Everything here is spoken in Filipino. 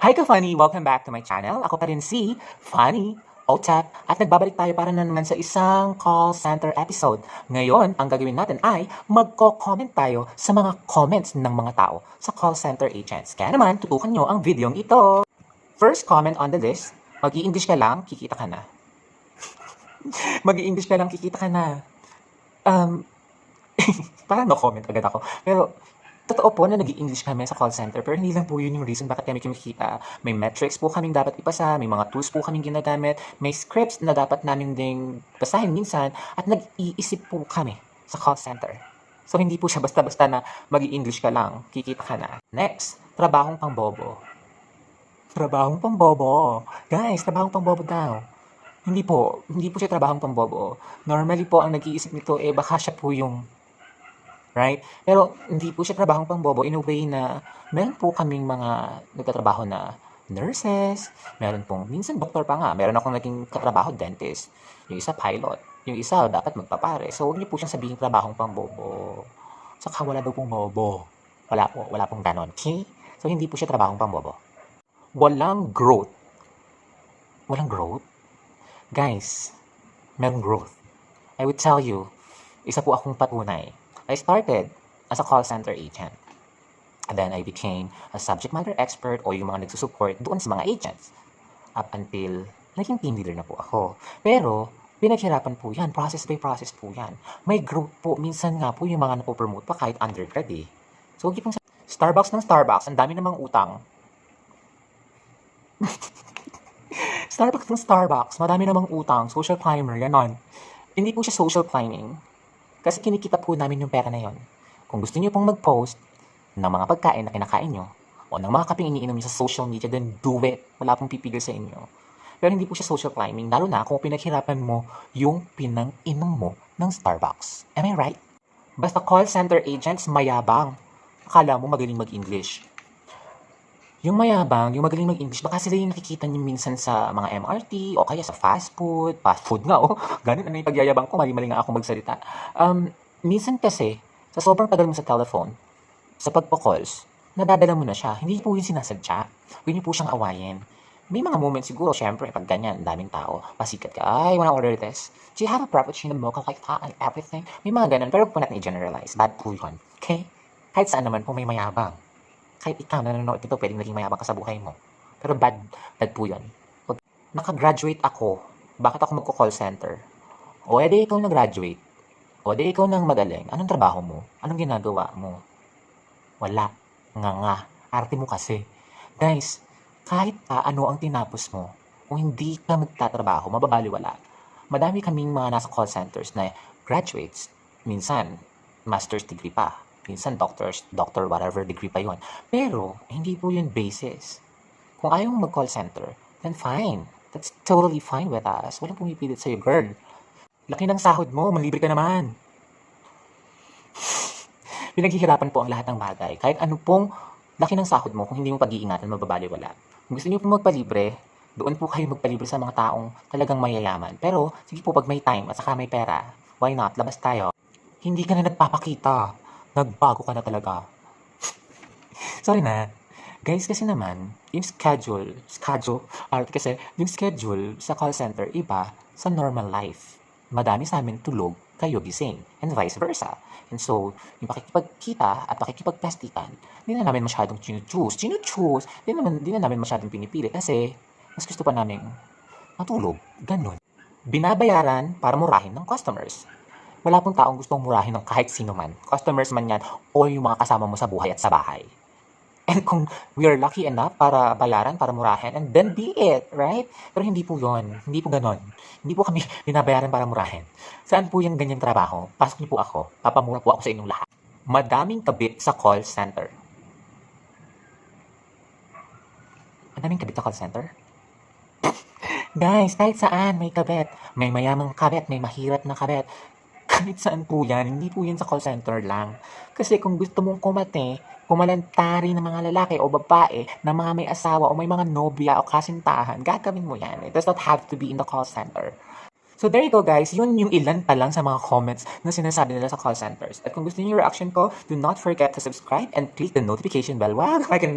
Hi ka-Funny! Welcome back to my channel. Ako pa rin si Funny Otap at nagbabalik tayo para na naman sa isang call center episode. Ngayon, ang gagawin natin ay magko-comment tayo sa mga comments ng mga tao sa call center agents. Kaya naman, tutukan nyo ang videong ito. First comment on the list, mag-i-English ka lang, kikita ka na. Mag-i-English ka lang, kikita ka na. Parang no comment agad ako. Pero, totoo po na nag-i-English kami sa call center, pero hindi lang po yun yung reason bakit kami kumikita. May metrics po kaming dapat ipasa, may mga tools po kaming ginagamit, may scripts na dapat namin ding basahin minsan, at nag-iisip po kami sa call center. So, hindi po siya basta-basta na mag-i-English ka lang, kikita ka na. Next, trabahong pangbobo. Trabahong pangbobo. Guys, trabahong pangbobo daw. Hindi po siya trabahong pangbobo. Normally po, ang nag-iisip nito, baka siya po yung right? Pero hindi po siya trabahong pangbobo in a way na meron po kaming mga nagtatrabaho na nurses, meron pong minsan doktor pa nga, meron akong naging katrabaho dentist, yung isa pilot, yung isa dapat magpapare. So huwag niyo po siyang sabihin trabahong pangbobo. Saka wala daw pong bobo. Wala pong ganon. Okay? So hindi po siya trabahong pangbobo. Walang growth. Walang growth? Guys, meron growth. I would tell you, isa po akong patunay. I started as a call center agent. And then I became a subject matter expert o yung mga nagsusupport doon sa mga agents. Up until naging team leader na po ako. Pero, pinaghirapan po yan. Process by process po yan. May growth po. Minsan nga po yung mga napopromote pa kahit undergrad eh. So, huwag pong Starbucks ng Starbucks. Ang dami namang utang. Starbucks ng Starbucks. Madami namang utang. Social climber. Ganon. Hindi po siya social climbing. Kasi kinikita po namin yung pera na yon. Kung gusto niyo pong mag-post ng mga pagkain na kinakain nyo, o ng mga kapeng iniinom nyo sa social media, then do it. Wala pong pipigil sa inyo. Pero hindi po siya social climbing, lalo na kung pinaghirapan mo yung pinang-inom mo ng Starbucks. Am I right? Basta call center agents, mayabang. Akala mo magaling mag-English. Yung mayabang, yung magaling mag-English, baka sila yung nakikita niyo minsan sa mga MRT o kaya sa fast food nga oh. Ganun ano yung pagyayabang ko, mali-mali nga ako magsalita. Minsan kasi, sa sobrang tagal mo sa telephone, sa pagpo-calls, nadadala mo na siya. Hindi po yung sinasadya. Huwag niyo po siyang awayin. May mga moments siguro, syempre, pag ganyan, daming tao, pasikat ka, ay, wanna order this? Do you have a frappuccino mocha like that and everything? May mga ganun, pero huwag po natin i-generalize. Bad po yun. Okay? Kahit saan naman po may mayabang. Kahit ikaw nanonood nito, pwedeng naging mayabang ka sa buhay mo. Pero bad po yun. Pag nakagraduate ako, bakit ako magko-call center? O edi ikaw na-graduate. O edi ikaw nang magaling. Anong trabaho mo? Anong ginagawa mo? Wala. Nga. Arte mo kasi. Guys, kahit ano ang tinapos mo, kung hindi ka magtatrabaho, mababaliwala. Madami kaming mga nasa call centers na graduates. Minsan, master's degree pa. Minsan, doctor, whatever degree pa yon. Pero, hindi po yun basis. Kung ayaw mo mag-call center, then fine. That's totally fine with us. Walang pumipilit sa'yo, girl. Laki ng sahod mo, malibre ka naman. Pinaghihirapan po ang lahat ng bagay. Kahit ano pong laki ng sahod mo, kung hindi mo pag-iingatan, mababaliwala. Kung gusto niyo po magpalibre, doon po kayo magpalibre sa mga taong talagang mayayaman. Pero, sige po, pag may time at saka may pera, why not? Labas tayo. Hindi ka na nagpapakita. Nagbago ka na talaga. Sorry na. Guys, kasi naman, yung schedule, kasi yung schedule sa call center, iba sa normal life. Madami sa amin tulog, kayo gising, and vice versa. And so, yung pakikipagkita at pakikipagplastikan, hindi na namin masyadong choose. Hindi na namin masyadong pinipili kasi mas gusto pa namin matulog. Ganun. Binabayaran para murahin ng customers. Wala pong taong gustong murahin ng kahit sino man. Customers man yan o yung mga kasama mo sa buhay at sa bahay. And kung we are lucky enough para bayaran, para murahin, and then be it, right? Pero hindi po yun. Hindi po ganon. Hindi po kami binabayaran para murahin. Saan po yung ganyang trabaho? Pasok niyo po ako. Papamura po ako sa inyong lahat. Madaming kabit sa call center. Madaming kabit sa call center? Guys, kahit saan may kabit. May mayamang kabit, may mahirap na kabit. Kahit saan po yan, hindi po yan sa call center lang. Kasi kung gusto mong kumalantari ng mga lalaki o babae na mga may asawa o may mga nobya o kasintahan, gagawin mo yan. It does not have to be in the call center. So there you go guys, yun yung ilan pa lang sa mga comments na sinasabi nila sa call centers. At kung gusto niyo yung reaction ko, do not forget to subscribe and click the notification bell. Wow,